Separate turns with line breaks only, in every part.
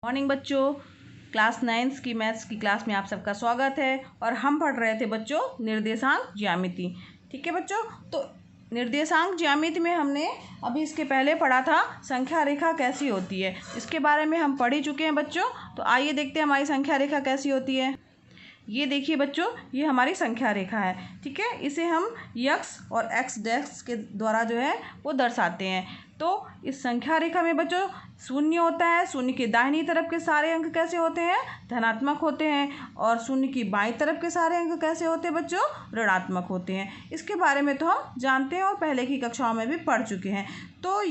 Morning बच्चों, class 9 की maths की क्लास में आप सबका स्वागत है। और हम पढ़ रहे थे बच्चों निर्देशांक ज्यामिति। ठीक है बच्चों, तो निर्देशांक ज्यामिति में हमने अभी इसके पहले पढ़ा था संख्या रेखा कैसी होती है। इसके बारे में हम पढ़ ही चुके हैं बच्चों। तो आइए देखते हैं हमारी संख्या रेखा कैसी होती है। ये देखिए बच्चों, ये हमारी संख्या रेखा है। ठीक है, इसे हम यक्स और एक्स डैश के द्वारा जो है वो दर्शाते हैं। तो इस संख्या रेखा में बच्चों शून्य होता है। शून्य के दाहिनी तरफ के सारे अंक कैसे होते हैं? धनात्मक होते हैं। और शून्य की बाईं तरफ के सारे अंक कैसे होते हैं बच्चों? ऋणात्मक होते हैं। इसके बारे में तो हम जानते हैं और पहले की कक्षाओं में भी पढ़ चुके हैं। तो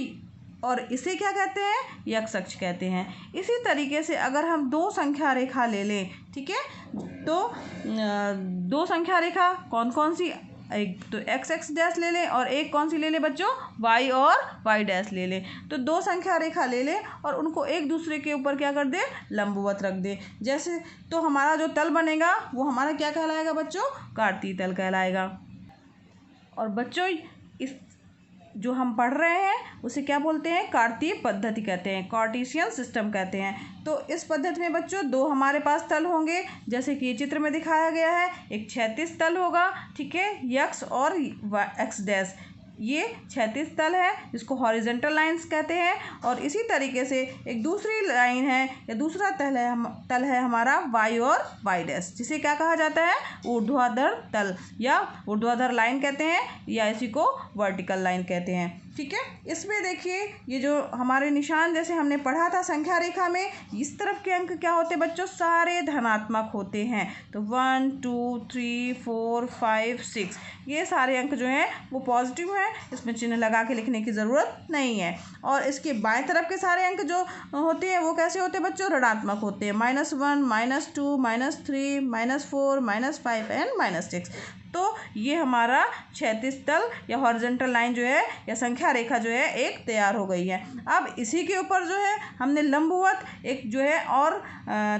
और इसे क्या कहते हैं? यक्स अक्ष कहते हैं। इसी तरीके से अगर हम दो संख्या रेखा ले लें, ठीक है, तो दो संख्या रेखा कौन कौन सी? एक तो एक्स एक्स डैश ले लें और एक कौन सी ले लें बच्चों? वाई और वाई डैश ले लें। तो दो संख्या रेखा ले लें और उनको एक दूसरे के ऊपर क्या कर दें? लंबवत रख दें। जैसे तो हमारा जो तल बनेगा वो हमारा क्या कहलाएगा बच्चों? कार्तीय तल कहलाएगा। और बच्चों इस जो हम पढ़ रहे हैं उसे क्या बोलते हैं? कार्तीय पद्धति कहते हैं, कार्टेशियन सिस्टम कहते हैं। तो इस पद्धति में बच्चों दो हमारे पास तल होंगे, जैसे कि चित्र में दिखाया गया है। एक क्षैतिज तल होगा, ठीक है, यक्स और एक्स डैश, ये क्षैतिज तल है, इसको हॉरिजॉन्टल लाइंस कहते हैं। और इसी तरीके से एक दूसरी लाइन है या दूसरा तल है हमारा वाई और वाई डैश, जिसे क्या कहा जाता है? ऊर्ध्वाधर तल या ऊर्ध्वाधर लाइन कहते हैं, या इसी को वर्टिकल लाइन कहते हैं। ठीक है, इसमें देखिए ये जो हमारे निशान जैसे हमने पढ़ा था संख्या रेखा में, इस तरफ के अंक क्या होते हैं बच्चों? सारे धनात्मक होते हैं। तो 1 2 3 4 5 6 ये सारे अंक जो हैं वो पॉजिटिव हैं, इसमें चिन्ह लगा के लिखने की ज़रूरत नहीं है। और इसके बाएं तरफ के सारे अंक जो होते हैं वो कैसे होते हैं बच्चों? ऋणात्मक होते हैं। -1 -2 -3 -4 -5 एंड -6। तो ये हमारा क्षैतिज तल या हॉरिजॉन्टल लाइन जो है या संख्या रेखा जो है एक तैयार हो गई है। अब इसी के ऊपर जो है हमने लंबवत एक जो है और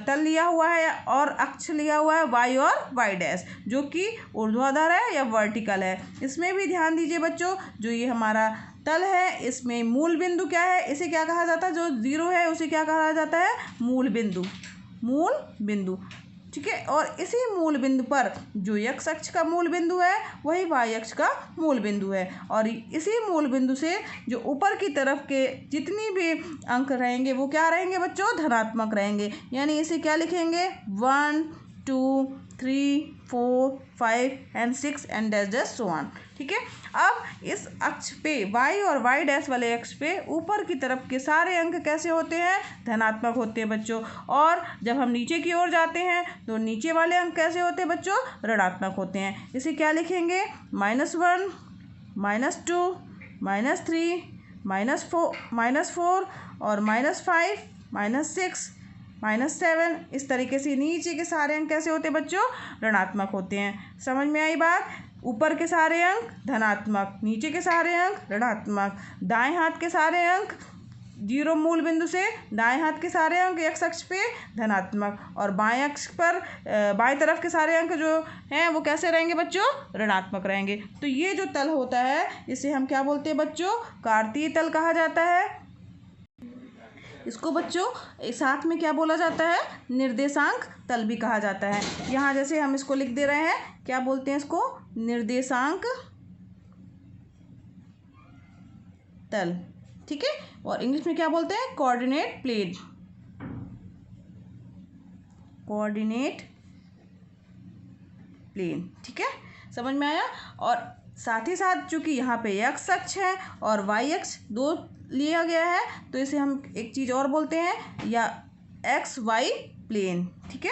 तल लिया हुआ है और अक्ष लिया हुआ है वाई और वाई डैश, जो कि ऊर्ध्वाधर है या वर्टिकल है। इसमें भी ध्यान दीजिए बच्चों, जो ये हमारा तल है इसमें मूल बिंदु क्या है? इसे क्या कहा जाता है? जो जीरो है उसे क्या कहा जाता है? मूल बिंदु, मूल बिंदु। ठीक है, और इसी मूल बिंदु पर जो एक्स अक्ष का मूल बिंदु है वही वाई अक्ष का मूल बिंदु है। और इसी मूल बिंदु से जो ऊपर की तरफ के जितनी भी अंक रहेंगे वो क्या रहेंगे बच्चों? धनात्मक रहेंगे। यानी इसे क्या लिखेंगे? 1 2 3 4 5 and 6 and dash dash so on. ठीक है, अब इस अक्ष पे वाई और वाई डैश वाले अक्ष पे ऊपर की तरफ के सारे अंक कैसे होते हैं? धनात्मक होते हैं बच्चों। और जब हम नीचे की ओर जाते हैं तो नीचे वाले अंक कैसे होते हैं बच्चों? ऋणात्मक होते हैं। इसे क्या लिखेंगे? -1 -2 -3 -4 और -5 -6 -7। इस तरीके से नीचे के सारे अंक कैसे होते हैं बच्चों? ऋणात्मक होते हैं। समझ में आई बात? ऊपर के सारे अंक धनात्मक, नीचे के सारे अंक ऋणात्मक, दाएं हाथ के सारे अंक जीरो मूल बिंदु से दाएं हाथ के सारे अंक एक्स अक्ष पे धनात्मक, और बाएं अक्ष पर बाएं तरफ के सारे अंक जो हैं वो कैसे रहेंगे बच्चों? ऋणात्मक रहेंगे। तो ये जो तल होता है इसे हम क्या बोलते हैं बच्चों? कार्तीय तल कहा जाता है। इसको बच्चों साथ में क्या बोला जाता है? निर्देशांक तल भी कहा जाता है। यहाँ जैसे हम इसको लिख दे रहे हैं, क्या बोलते हैं इसको? निर्देशांक तल। ठीक है, और इंग्लिश में क्या बोलते हैं? Coordinate plane, coordinate plane. ठीक है, समझ में आया? और साथ ही साथ चूंकि यहाँ पे एक्स अक्ष है और वाई अक्ष दो लिया गया है तो इसे हम एक चीज़ और बोलते हैं, या एक्स वाई प्लेन। ठीक है,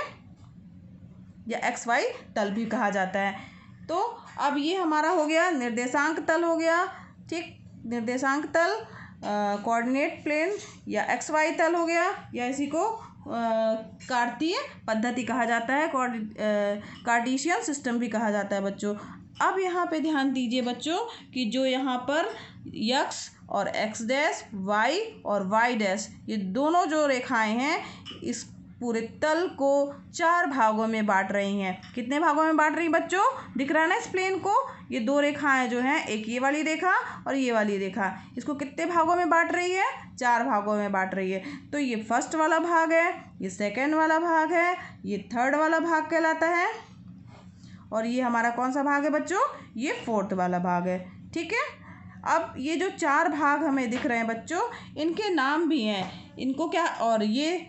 या एक्स वाई तल भी कहा जाता है। तो अब ये हमारा हो गया निर्देशांक तल हो गया। ठीक, निर्देशांक तल कोऑर्डिनेट प्लेन या एक्स वाई तल हो गया, या इसी को कार्तीय पद्धति कहा जाता है, कार्टेशियन सिस्टम भी कहा जाता है बच्चों। अब यहाँ पे ध्यान दीजिए बच्चों कि जो यहाँ पर यक्स और एक्स डैश, वाई और वाई डैश, ये दोनों जो रेखाएं हैं पूरे तल को 4 भागों में बांट रही हैं। कितने भागों में बांट रही बच्चों? दिख रहा है ना इस प्लेन को? ये 2 रेखाएं जो हैं, एक ये वाली रेखा और ये वाली रेखा, इसको कितने भागों में बांट रही है? 4 भागों में बांट रही है। तो ये फर्स्ट वाला भाग है, ये सेकंड वाला भाग है, ये थर्ड वाला भाग कहलाता है, और ये हमारा कौन सा भाग है बच्चों? ये फोर्थ वाला भाग है। ठीक है। अब ये जो 4 भाग हमें दिख रहे हैं बच्चों, इनके नाम भी हैं। इनको क्या, और ये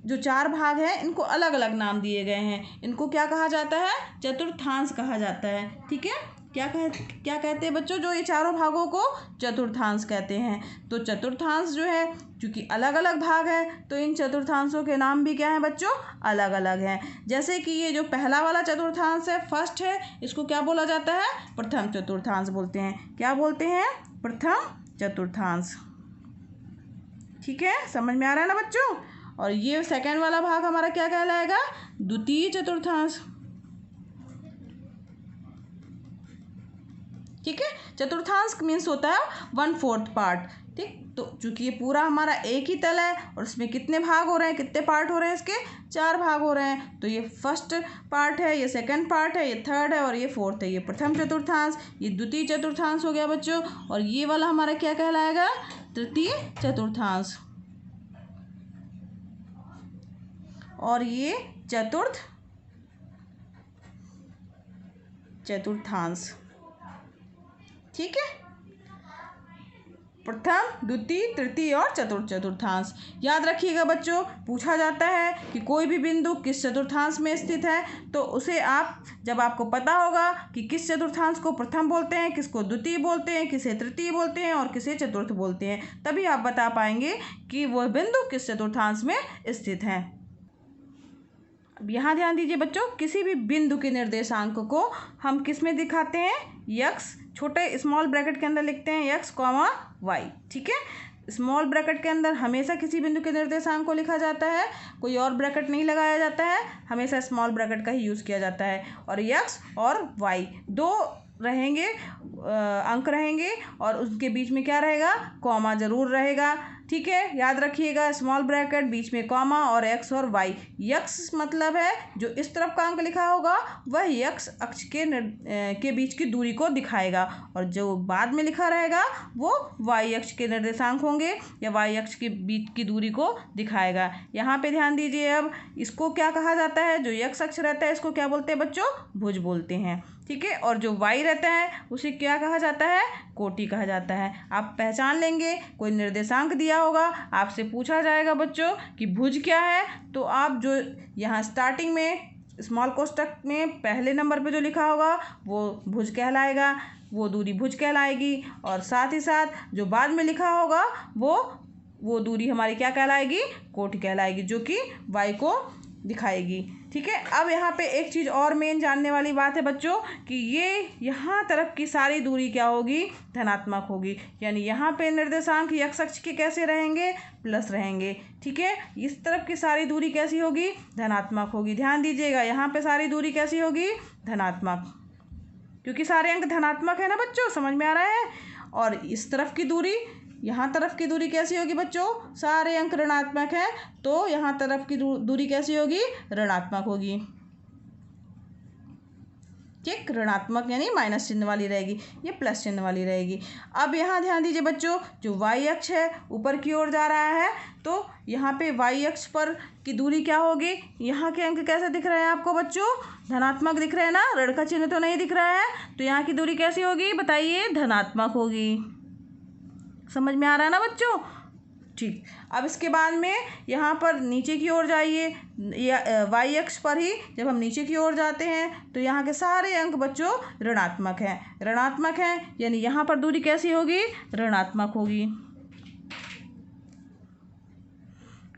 जो 4 भाग हैं इनको अलग अलग नाम दिए गए हैं। इनको क्या कहा जाता है? चतुर्थांश कहा जाता है। ठीक है। क्या कहते हैं बच्चों? जो ये चारों भागों को चतुर्थांश कहते हैं। तो चतुर्थांश जो है, क्योंकि अलग अलग भाग है, तो इन चतुर्थांशों के नाम भी क्या हैं बच्चों? अलग अलग हैं। जैसे कि ये जो पहला वाला चतुर्थांश है, फर्स्ट है, इसको क्या बोला जाता है? प्रथम चतुर्थांश बोलते हैं। क्या बोलते हैं? प्रथम चतुर्थांश। ठीक है, समझ में आ रहा है ना बच्चों? और ये सेकंड वाला भाग हमारा क्या कहलाएगा? द्वितीय चतुर्थांश। ठीक है। चतुर्थांश मीन्स होता है 1/4 पार्ट। ठीक। तो चूंकि ये पूरा हमारा एक ही तल है और इसमें कितने भाग हो रहे हैं, कितने पार्ट हो रहे हैं इसके? 4 भाग हो रहे हैं। तो ये फर्स्ट पार्ट है, ये सेकंड पार्ट है, ये थर्ड है और ये फोर्थ है। ये प्रथम चतुर्थांश, ये द्वितीय चतुर्थांश हो गया बच्चों। और ये वाला हमारा क्या कहलाएगा? तृतीय चतुर्थांश। और ये चतुर्थांश। ठीक है। प्रथम, द्वितीय, तृतीय और चतुर्थांश। याद रखिएगा बच्चों, पूछा जाता है कि कोई भी बिंदु किस चतुर्थांश में स्थित है, तो उसे आप, जब आपको पता होगा कि किस चतुर्थांश को प्रथम बोलते हैं, किसको द्वितीय बोलते हैं, किसे तृतीय बोलते हैं और किसे चतुर्थ बोलते हैं, तभी आप बता पाएंगे कि वह बिंदु किस चतुर्थांश में स्थित है। अब यहाँ ध्यान दीजिए बच्चों, किसी भी बिंदु के निर्देशांक को हम किस में दिखाते हैं? यक्स, छोटे स्मॉल ब्रैकेट के अंदर लिखते हैं यक्स कॉमा वाई। ठीक है। स्मॉल ब्रैकेट के अंदर हमेशा किसी बिंदु के निर्देशांक को लिखा जाता है, कोई और ब्रैकेट नहीं लगाया जाता है, हमेशा स्मॉल ब्रैकेट का ही यूज़ किया जाता है। और यक्स और वाई 2 रहेंगे, अंक रहेंगे, और उसके बीच में क्या रहेगा? कॉमा जरूर रहेगा। ठीक है, याद रखिएगा, स्मॉल ब्रैकेट, बीच में कॉमा और एक्स और वाई। यक्स मतलब है जो इस तरफ का अंक लिखा होगा वह यक्स अक्ष के बीच की दूरी को दिखाएगा, और जो बाद में लिखा रहेगा वो वाई अक्ष के निर्देशांक होंगे या वाई अक्ष के बीच की दूरी को दिखाएगा। यहाँ पे ध्यान दीजिए, अब इसको क्या कहा जाता है? जो यक्स अक्ष रहता है इसको क्या बोलते हैं बच्चों? भुज बोलते हैं। ठीक है। और जो वाई रहता है उसे क्या कहा जाता है? कोटि कहा जाता है। आप पहचान लेंगे, कोई निर्देशांक दिया होगा, आपसे पूछा जाएगा बच्चों कि भुज क्या है, तो आप जो यहाँ स्टार्टिंग में स्मॉल कोष्ठक में पहले नंबर पे जो लिखा होगा वो भुज कहलाएगा, वो दूरी भुज कहलाएगी। और साथ ही साथ जो बाद में लिखा होगा वो दूरी हमारी क्या कहलाएगी? कोटि कहलाएगी, जो कि वाई को दिखाएगी। ठीक है। अब यहाँ पे एक चीज़ और मेन जानने वाली बात है बच्चों कि ये यहाँ तरफ की सारी दूरी क्या होगी? धनात्मक होगी। यानी यहाँ पे निर्देशांक एक्स अक्ष के कैसे रहेंगे? प्लस रहेंगे। ठीक है। इस तरफ की सारी दूरी कैसी होगी? धनात्मक होगी। ध्यान दीजिएगा, यहाँ पे सारी दूरी कैसी होगी? धनात्मक, क्योंकि सारे अंक धनात्मक है ना बच्चों, समझ में आ रहा है। और इस तरफ की दूरी, यहाँ तरफ की दूरी कैसी होगी बच्चों? सारे अंक ऋणात्मक हैं, तो यहाँ तरफ की दूरी कैसी होगी? ऋणात्मक होगी। ठीक, ऋणात्मक यानी माइनस चिन्ह वाली रहेगी, ये प्लस चिन्ह वाली रहेगी। अब यहाँ ध्यान दीजिए बच्चों, जो वाई अक्ष है ऊपर की ओर जा रहा है, तो यहाँ पे वाई अक्ष पर की दूरी क्या होगी? यहाँ के अंक कैसे दिख रहे हैं आपको बच्चों? धनात्मक दिख रहे हैं ना, ऋण का चिन्ह तो नहीं दिख रहा है, तो यहाँ की दूरी कैसी होगी बताइए? धनात्मक होगी। समझ में आ रहा है ना बच्चों? ठीक। अब इसके बाद में यहाँ पर नीचे की ओर जाइए, या वाई अक्ष पर ही जब हम नीचे की ओर जाते हैं तो यहाँ के सारे अंक बच्चों ऋणात्मक हैं। ऋणात्मक हैं यानी यहाँ पर दूरी कैसी होगी? ऋणात्मक होगी,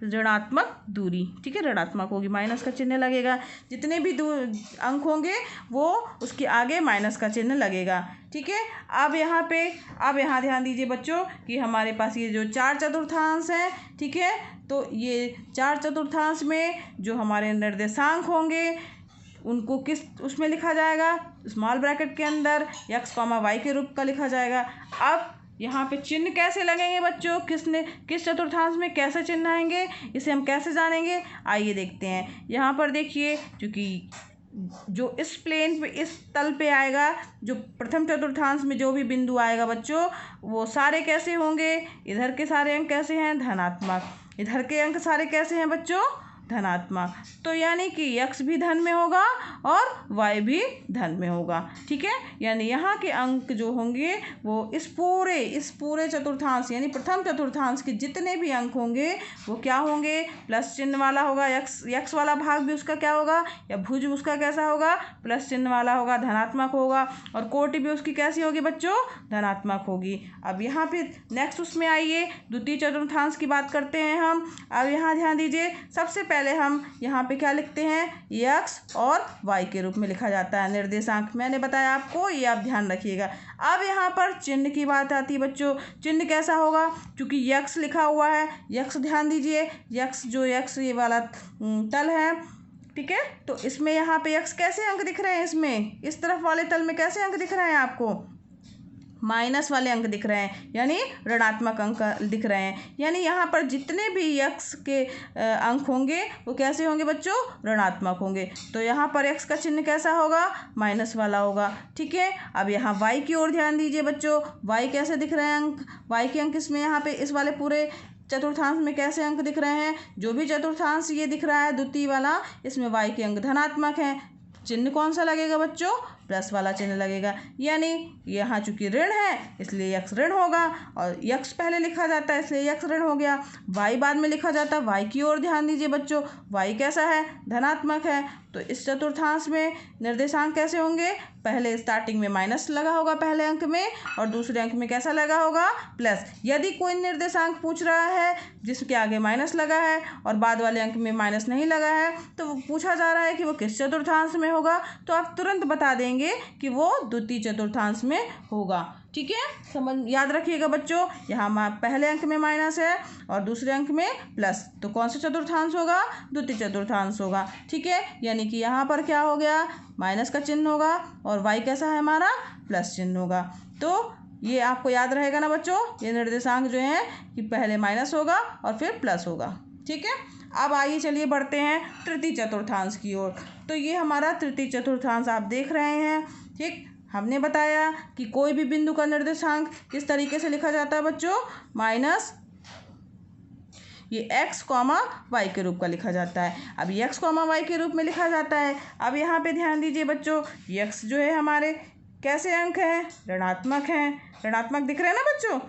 ऋणात्मक दूरी। ठीक है, ऋणात्मक होगी, माइनस का चिन्ह लगेगा। जितने भी अंक होंगे वो उसके आगे माइनस का चिन्ह लगेगा। ठीक है। अब यहाँ ध्यान दीजिए बच्चों कि हमारे पास ये जो 4 चतुर्थांश हैं, ठीक है, तो ये 4 चतुर्थांश में जो हमारे निर्देशांक होंगे उनको किस उसमें लिखा जाएगा? स्मॉल ब्रैकेट के अंदर एक्स कॉमा वाई के रूप का लिखा जाएगा। अब यहाँ पे चिन्ह कैसे लगेंगे बच्चों, किस चतुर्थांश में कैसे चिन्ह आएंगे, इसे हम कैसे जानेंगे, आइए देखते हैं। यहाँ पर देखिए, क्योंकि जो इस प्लेन पे, इस तल पे आएगा, जो प्रथम चतुर्थांश में जो भी बिंदु आएगा बच्चों, वो सारे कैसे होंगे, इधर के सारे अंक कैसे हैं, धनात्मक, इधर के अंक सारे कैसे हैं बच्चों, धनात्मक। तो यानी कि x भी धन में होगा और y भी धन में होगा। ठीक है, यानी यहाँ के अंक जो होंगे वो इस पूरे चतुर्थांश यानी प्रथम चतुर्थांश के जितने भी अंक होंगे वो क्या होंगे, प्लस चिन्ह वाला होगा। x वाला भाग भी उसका क्या होगा, या भुज उसका कैसा होगा, प्लस चिन्ह वाला होगा, धनात्मक होगा, और कोटि भी उसकी कैसी होगी बच्चों, धनात्मक होगी। अब यहाँ पे नेक्स्ट उसमें आइए, द्वितीय चतुर्थांश की बात करते हैं हम। अब यहाँ ध्यान दीजिए, सबसे पहले हम यहाँ पे क्या लिखते हैं, x और y के रूप में लिखा जाता है निर्देशांक, मैंने बताया आपको, ये आप ध्यान रखिएगा। अब यहाँ पर चिन्ह की बात आती है बच्चों, चिन्ह कैसा होगा, क्योंकि x लिखा हुआ है, x ध्यान दीजिए, x ये वाला तल है, ठीक है, तो इसमें यहाँ पे x कैसे अंक दिख रहे हैं, इसमें इस तरफ वाले तल में कैसे अंक दिख रहे हैं आपको, माइनस वाले अंक दिख रहे हैं, यानी ऋणात्मक अंक दिख रहे हैं। यानी यहाँ पर जितने भी x के अंक होंगे वो कैसे होंगे बच्चों, ऋणात्मक होंगे। तो यहाँ पर x का चिन्ह कैसा होगा, माइनस वाला होगा। ठीक है, अब यहाँ y की ओर ध्यान दीजिए बच्चों, y कैसे दिख रहे हैं अंक, y के अंक इसमें यहाँ पे इस वाले पूरे चतुर्थांश में कैसे अंक दिख रहे हैं, जो भी चतुर्थांश ये दिख रहा है द्वितीय वाला, इसमें y के अंक धनात्मक हैं। चिन्ह कौन सा लगेगा बच्चों, प्लस वाला चिन्ह लगेगा। यानी यहाँ चूंकि ऋण है इसलिए x ऋण होगा, और x पहले लिखा जाता है इसलिए x ऋण हो गया, y बाद में लिखा जाता है। y की ओर ध्यान दीजिए बच्चों, y कैसा है, धनात्मक है। तो इस चतुर्थांश में निर्देशांक कैसे होंगे, पहले स्टार्टिंग में माइनस लगा होगा पहले अंक में, और दूसरे अंक में कैसा लगा होगा, प्लस। यदि कोई निर्देशांक पूछ रहा है जिसके आगे माइनस लगा है और बाद वाले अंक में माइनस नहीं लगा है, तो वो पूछा जा रहा है कि वो किस चतुर्थांश में होगा, तो आप तुरंत बता देंगे कि वो द्वितीय चतुर्थांश में होगा। ठीक है, समझ याद रखिएगा बच्चों, यहाँ पहले अंक में माइनस है और दूसरे अंक में प्लस, तो कौन सा चतुर्थांश होगा, द्वितीय चतुर्थांश होगा। ठीक है, यानी कि यहाँ पर क्या हो गया, माइनस का चिन्ह होगा और y कैसा है हमारा, प्लस चिन्ह होगा। तो ये आपको याद रहेगा ना बच्चों, ये निर्देशांक जो है कि पहले माइनस होगा और फिर प्लस होगा। ठीक है, अब आइए चलिए बढ़ते हैं तृतीय चतुर्थांश की ओर। तो ये हमारा तृतीय चतुर्थांश आप देख रहे हैं। ठीक, हमने बताया कि कोई भी बिंदु का निर्देशांक किस तरीके से लिखा जाता है बच्चों, माइनस ये x, y के रूप का लिखा जाता है। अब x, y के रूप में लिखा जाता है। अब यहाँ पे ध्यान दीजिए बच्चों, x जो है हमारे कैसे अंक हैं, ऋणात्मक हैं, ऋणात्मक दिख रहे हैं ना बच्चों,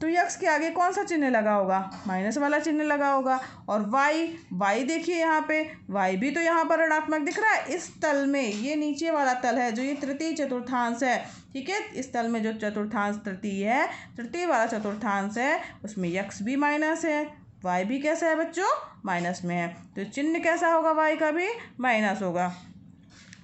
तो x के आगे कौन सा चिन्ह लगा होगा, माइनस वाला चिन्ह लगा होगा। और y देखिए यहाँ पे, y भी तो यहाँ पर ऋणात्मक दिख रहा है इस तल में, ये नीचे वाला तल है जो ये तृतीय चतुर्थांश है। ठीक है, इस तल में जो चतुर्थांश तृतीय है, तृतीय वाला चतुर्थांश है, उसमें x भी माइनस है, y भी कैसा है बच्चों, माइनस में है, तो चिन्ह कैसा होगा, y का भी माइनस होगा।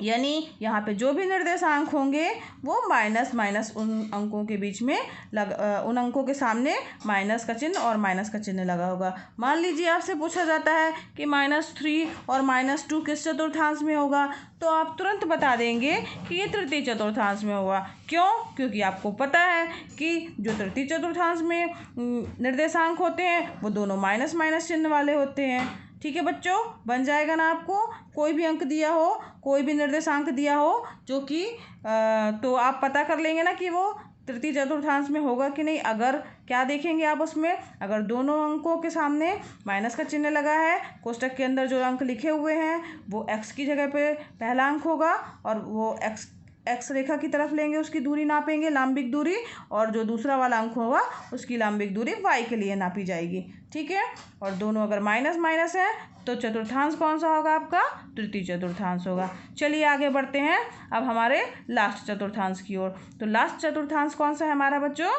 यानी यहाँ पे जो भी निर्देशांक होंगे वो माइनस उन अंकों के बीच में उन अंकों के सामने माइनस का चिन्ह और माइनस का चिन्ह लगा होगा। मान लीजिए आपसे पूछा जाता है कि -3 और -2 किस चतुर्थांश में होगा, तो आप तुरंत बता देंगे कि ये तृतीय चतुर्थांश में होगा। क्यों, क्योंकि आपको पता है कि जो तृतीय चतुर्थांश में निर्देशांक होते हैं वो दोनों माइनस चिन्ह वाले होते हैं। ठीक है बच्चों, बन जाएगा ना आपको, कोई भी अंक दिया हो, कोई भी निर्देशांक दिया हो जो कि तो आप पता कर लेंगे ना कि वो तृतीय चतुर्थांश में होगा कि नहीं। अगर क्या देखेंगे आप उसमें, अगर दोनों अंकों के सामने माइनस का चिन्ह लगा है, कोष्टक के अंदर जो अंक लिखे हुए हैं वो x की जगह पे पहला अंक होगा, और वो x रेखा की तरफ लेंगे, उसकी दूरी नापेंगे, लांबिक दूरी, और जो दूसरा वाला अंक होगा उसकी लांबिक दूरी y के लिए नापी जाएगी। ठीक है, और दोनों अगर माइनस है तो चतुर्थांश कौन सा होगा आपका, तृतीय चतुर्थांश होगा। चलिए आगे बढ़ते हैं अब हमारे लास्ट चतुर्थांश की ओर। तो लास्ट चतुर्थांश कौन सा है हमारा बच्चों,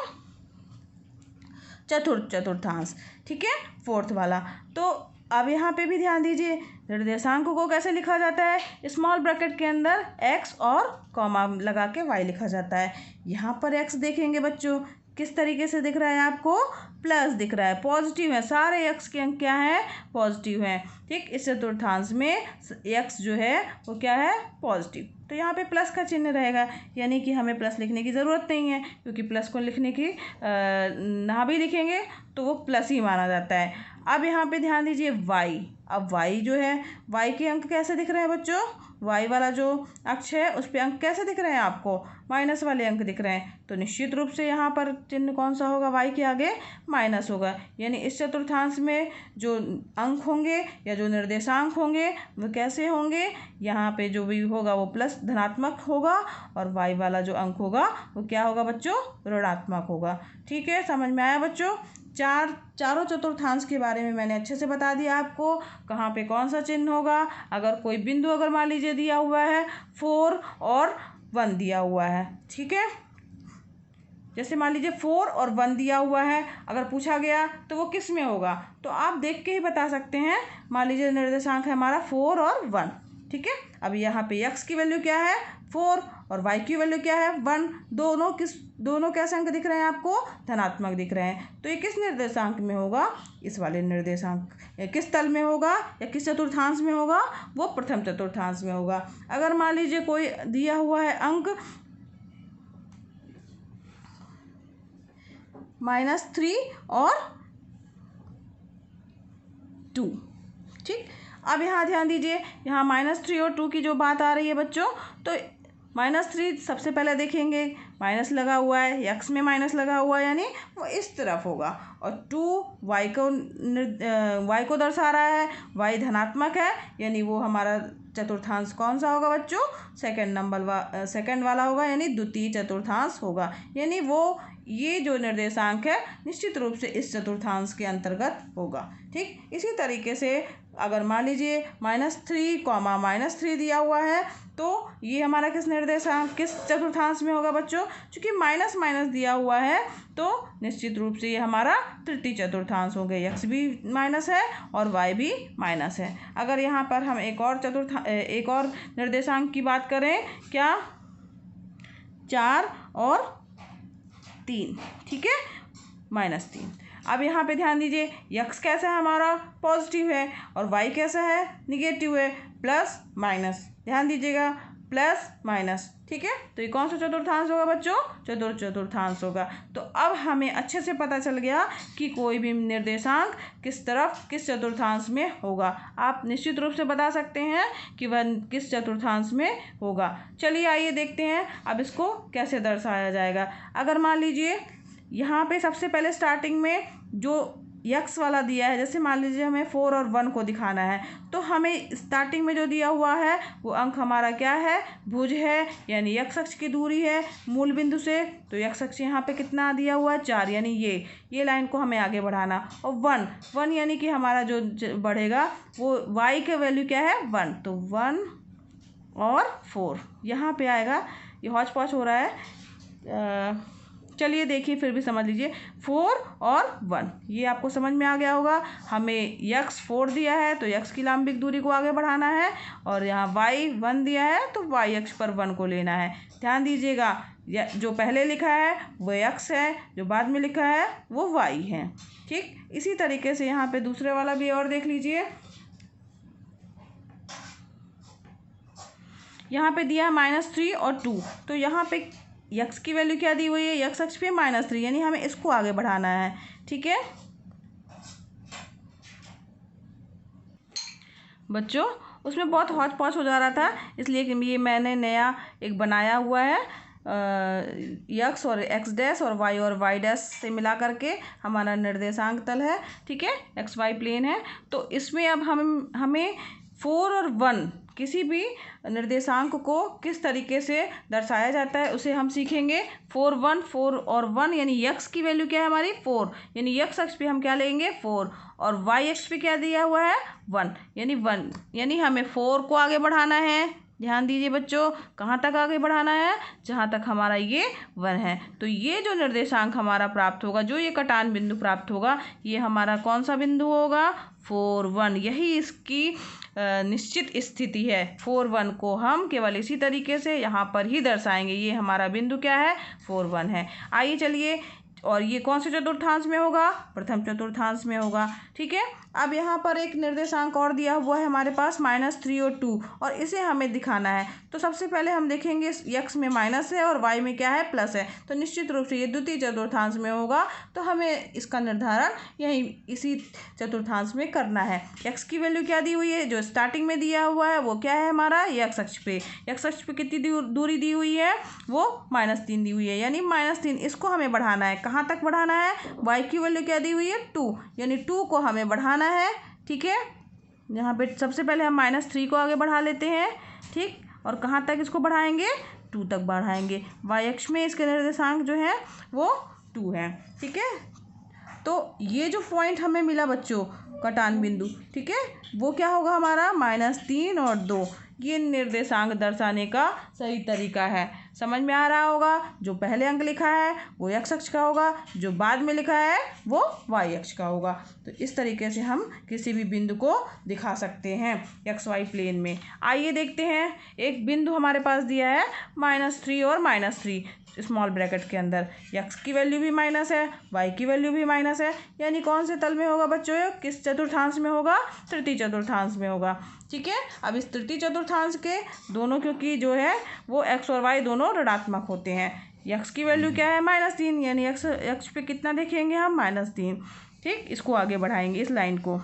चतुर्थ चतुर्थांश। ठीक है, फोर्थ वाला। तो अब यहाँ पे भी ध्यान दीजिए, निर्देशांकों को कैसे लिखा जाता है, स्मॉल ब्रैकेट के अंदर x और कॉमा लगा के y लिखा जाता है। यहाँ पर x देखेंगे बच्चों किस तरीके से दिख रहा है आपको, प्लस दिख रहा है, पॉजिटिव है, सारे एक्स के अंक क्या हैं, पॉजिटिव हैं। ठीक, इस चतुर्थांश में एक्स जो है वो क्या है, पॉजिटिव, तो यहाँ पे प्लस का चिन्ह रहेगा, यानी कि हमें प्लस लिखने की ज़रूरत नहीं है, क्योंकि प्लस को लिखने की ना भी लिखेंगे तो वो प्लस ही माना जाता है। अब यहाँ पे ध्यान दीजिए y, अब y जो है, y के अंक कैसे दिख रहे हैं बच्चों, y वाला जो अक्ष है उस पे अंक कैसे दिख रहे हैं आपको, माइनस वाले अंक दिख रहे हैं, तो निश्चित रूप से यहाँ पर चिन्ह कौन सा होगा, y के आगे माइनस होगा। यानी इस चतुर्थांश में जो अंक होंगे या जो निर्देशांक होंगे वो कैसे होंगे, यहाँ पे जो भी होगा वो प्लस धनात्मक होगा, और y वाला जो अंक होगा वो क्या होगा बच्चों, ऋणात्मक होगा। ठीक है, समझ में आया बच्चों। चारों चतुर्थांश के बारे में मैंने अच्छे से बता दिया आपको, कहाँ पे कौन सा चिन्ह होगा। अगर कोई बिंदु अगर मान लीजिए दिया हुआ है 4 और 1 दिया हुआ है, ठीक है, जैसे मान लीजिए 4 और 1 दिया हुआ है, अगर पूछा गया तो वो किस में होगा, तो आप देख के ही बता सकते हैं। मान लीजिए निर्देशांक है हमारा 4 और 1, ठीक है। अब यहाँ पे x की वैल्यू क्या है 4 और y की वैल्यू क्या है 1, दोनों कैसे अंक दिख रहे हैं आपको, धनात्मक दिख रहे हैं, तो ये किस निर्देशांक में होगा, इस वाले निर्देशांक, किस तल में होगा या किस चतुर्थांश में होगा, वो प्रथम चतुर्थांश में होगा। अगर मान लीजिए कोई दिया हुआ है अंक -3 और 2, ठीक। अब यहाँ ध्यान दीजिए, यहाँ -3 और 2 की जो बात आ रही है बच्चों, तो -3 सबसे पहले देखेंगे माइनस लगा हुआ है, एक्स में माइनस लगा हुआ है, यानी वो इस तरफ होगा, और 2 y को दर्शा रहा है, y धनात्मक है, यानी वो हमारा चतुर्थांश कौन सा होगा बच्चों, सेकंड वाला होगा, यानी द्वितीय चतुर्थांश होगा। यानी वो ये जो निर्देशांक है निश्चित रूप से इस चतुर्थांश के अंतर्गत होगा। ठीक, इसी तरीके से अगर मान लीजिए -3, -3 दिया हुआ है, तो ये हमारा किस चतुर्थांश में होगा बच्चों, क्योंकि माइनस माइनस दिया हुआ है तो निश्चित रूप से ये हमारा तृतीय चतुर्थांश हो गया, x भी माइनस है और y भी माइनस है। अगर यहाँ पर हम एक और निर्देशांक की बात करें, क्या, 4 और 3, ठीक है, -3। अब यहाँ पे ध्यान दीजिए, x कैसा है हमारा, पॉजिटिव है, और y कैसा है, निगेटिव है, प्लस माइनस, ध्यान दीजिएगा, प्लस माइनस, ठीक है। तो ये कौन सा चतुर्थांश होगा बच्चों, चतुर्थांश होगा। तो अब हमें अच्छे से पता चल गया कि कोई भी निर्देशांक किस चतुर्थांश में होगा। आप निश्चित रूप से बता सकते हैं कि वह किस चतुर्थांश में होगा। चलिए आइए देखते हैं अब इसको कैसे दर्शाया जाएगा। अगर मान लीजिए यहाँ पे सबसे पहले स्टार्टिंग में जो x वाला दिया है, जैसे मान लीजिए हमें 4 और 1 को दिखाना है, तो हमें स्टार्टिंग में जो दिया हुआ है वो अंक हमारा क्या है, भुज है, यानी x अक्ष की दूरी है मूल बिंदु से, तो x अक्ष यहाँ पे कितना दिया हुआ है 4, यानी ये लाइन को हमें आगे बढ़ाना, और 1 यानी कि हमारा जो बढ़ेगा वो y के वैल्यू क्या है 1, तो 1 और 4 यहाँ पे आएगा। ये हौच पौच हो रहा है, चलिए देखिए फिर भी समझ लीजिए, 4 और 1 ये आपको समझ में आ गया होगा। हमें x 4 दिया है तो x की लंबिक दूरी को आगे बढ़ाना है, और यहाँ y 1 दिया है तो y अक्ष पर 1 को लेना है। ध्यान दीजिएगा, जो पहले लिखा है वो x है, जो बाद में लिखा है वो y है। ठीक, इसी तरीके से यहाँ पे दूसरे वाला भी और देख लीजिए। यहाँ पे दिया है -3 और 2, तो यहाँ पे x की वैल्यू क्या दी हुई है, x अक्ष पे -3, यानी हमें इसको आगे बढ़ाना है। ठीक है बच्चों, उसमें बहुत हौच पौच हो जा रहा था, इसलिए ये मैंने नया एक बनाया हुआ है, x और x डैश और y डैश से मिला करके हमारा निर्देशांक तल है। ठीक है, xy प्लेन है, तो इसमें अब हमें 4 और 1 किसी भी निर्देशांक को किस तरीके से दर्शाया जाता है उसे हम सीखेंगे। 4 और 1 यानी x की वैल्यू क्या है हमारी 4, यानी x अक्ष पे हम क्या लेंगे 4, और y अक्ष पे क्या दिया हुआ है 1, यानी हमें 4 को आगे बढ़ाना है। ध्यान दीजिए बच्चों, कहाँ तक आगे बढ़ाना है, जहाँ तक हमारा ये 1 है। तो ये जो निर्देशांक हमारा प्राप्त होगा, जो ये कटान बिंदु प्राप्त होगा, ये हमारा कौन सा बिंदु होगा 4 1, यही इसकी निश्चित स्थिति है। 4 1 को हम केवल इसी तरीके से यहाँ पर ही दर्शाएंगे। ये हमारा बिंदु क्या है 4 1 है। आइए चलिए और ये कौन से चतुर्थांश में होगा? प्रथम चतुर्थांश में होगा। ठीक है, अब यहाँ पर एक निर्देशांक और दिया हुआ है हमारे पास -3 और 2, और इसे हमें दिखाना है। तो सबसे पहले हम देखेंगे x में माइनस है और y में क्या है? प्लस है। तो निश्चित रूप से ये द्वितीय चतुर्थांश में होगा, तो हमें इसका निर्धारण यही इसी चतुर्थांश में करना है। x की वैल्यू क्या दी हुई है? जो स्टार्टिंग में दिया हुआ है वो क्या है हमारा? x अक्ष पे। x अक्ष पे कितनी दूरी दी हुई है? वो -3 दी हुई है, यानी -3। इसको हमें बढ़ाना है। कहाँ तक बढ़ाना है? y की वैल्यू क्या दी हुई है? 2, यानी 2 को हमें बढ़ाना है। ठीक है, यहाँ पे सबसे पहले हम -3 को आगे बढ़ा लेते हैं। ठीक, और कहाँ तक इसको बढ़ाएंगे? 2 तक बढ़ाएंगे। y अक्ष में इसके निर्देशांक जो है वो 2 है। ठीक है, तो ये जो पॉइंट हमें मिला बच्चों, कटान बिंदु, ठीक है, वो क्या होगा हमारा? -3 और 2। ये निर्देशांक दर्शाने का सही तरीका है। समझ में आ रहा होगा? जो पहले अंक लिखा है वो x अक्ष का होगा, जो बाद में लिखा है वो y अक्ष का होगा। तो इस तरीके से हम किसी भी बिंदु को दिखा सकते हैं xy प्लेन में। आइए देखते हैं, एक बिंदु हमारे पास दिया है -3 और -3 स्मॉल ब्रैकेट के अंदर। x की वैल्यू भी माइनस है, y की वैल्यू भी माइनस है, यानी कौन से तल में होगा बच्चों? किस चतुर्थांश में होगा? तृतीय चतुर्थांश में होगा। ठीक है, अब इस तृतीय चतुर्थांश के दोनों, क्योंकि जो है वो x और y दोनों ऋणात्मक होते हैं। x की वैल्यू क्या है? -3, यानी x पे कितना देखेंगे हम? -3। ठीक, इसको आगे बढ़ाएंगे इस लाइन को।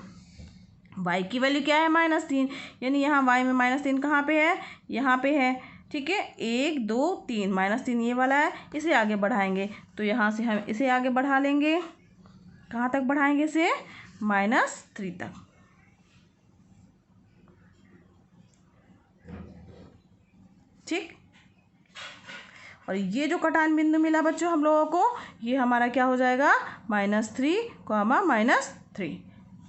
y की वैल्यू क्या है? -3, यानी यहाँ y में -3 कहाँ पे है? यहाँ पे है। ठीक है, 1 2 3, -3 ये वाला है, इसे आगे बढ़ाएंगे। तो यहाँ से हम इसे आगे बढ़ा लेंगे। कहाँ तक बढ़ाएंगे इसे? -3 तक। ठीक, और ये जो कटान बिंदु मिला बच्चों हम लोगों को, ये हमारा क्या हो जाएगा? -3, -3।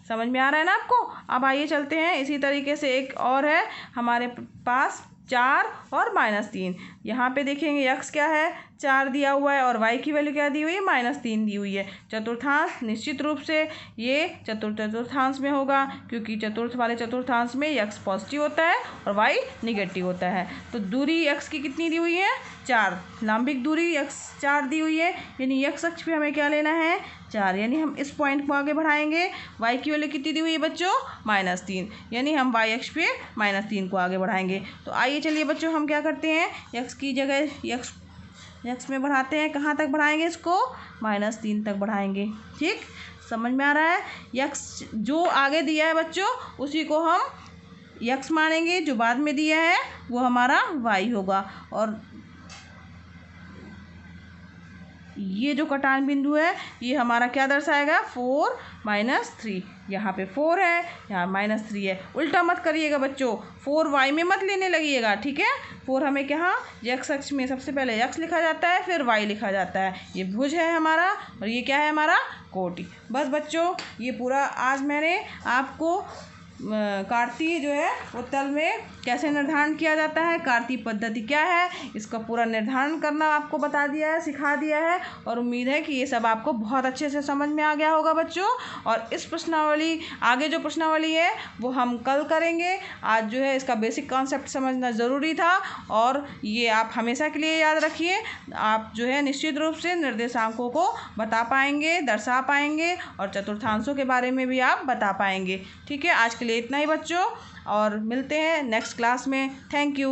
समझ में आ रहा है ना आपको? अब आइए चलते हैं, इसी तरीके से एक और है हमारे पास 4 और -3। यहाँ पे देखेंगे x क्या है? 4 दिया हुआ है, और y की वैल्यू क्या दी हुई है? -3 दी हुई है। चतुर्थांश निश्चित रूप से ये चतुर्थांश में होगा, क्योंकि चतुर्थ वाले चतुर्थांश में x पॉजिटिव होता है और y निगेटिव होता है। तो दूरी x की कितनी दी हुई है? 4। लंबिक दूरी x 4 दी हुई है, यानी x अक्ष पे हमें क्या लेना है? 4, यानी हम इस पॉइंट को आगे बढ़ाएंगे। y की वैल्यू कितनी दी हुई है बच्चों? -3, यानी हम y अक्ष पे -3 को आगे बढ़ाएंगे। तो आइए चलिए बच्चों, हम क्या करते हैं? x की जगह x में बढ़ाते हैं। कहाँ तक बढ़ाएंगे इसको? -3 तक बढ़ाएंगे। ठीक, समझ में आ रहा है? x जो आगे दिया है बच्चों उसी को हम x मानेंगे, जो बाद में दिया है वो हमारा y होगा। और ये जो कटान बिंदु है ये हमारा क्या दर्शाएगा? 4 -3। यहाँ पे 4 है, यहाँ -3 है। उल्टा मत करिएगा बच्चों, 4 y में मत लेने लगिएगा। ठीक है, 4 हमें क्या? x अक्ष में सबसे पहले x लिखा जाता है, फिर y लिखा जाता है। ये भुज है हमारा, और ये क्या है हमारा? कोटि। बस बच्चों, ये पूरा आज मैंने आपको कार्तीय जो है वो तल में कैसे निर्धारण किया जाता है, कार्तीय पद्धति क्या है, इसका पूरा निर्धारण करना आपको बता दिया है, सिखा दिया है। और उम्मीद है कि ये सब आपको बहुत अच्छे से समझ में आ गया होगा बच्चों। और इस प्रश्नावली, आगे जो प्रश्नावली है वो हम कल करेंगे। आज जो है इसका बेसिक कॉन्सेप्ट समझना ज़रूरी था, और ये आप हमेशा के लिए याद रखिए। आप जो है निश्चित रूप से निर्देशांकों को बता पाएंगे, दर्शा पाएंगे, और चतुर्थांशों के बारे में भी आप बता पाएंगे। ठीक है, आज के लिए इतना ही बच्चों, और मिलते हैं नेक्स्ट क्लास में। Thank you.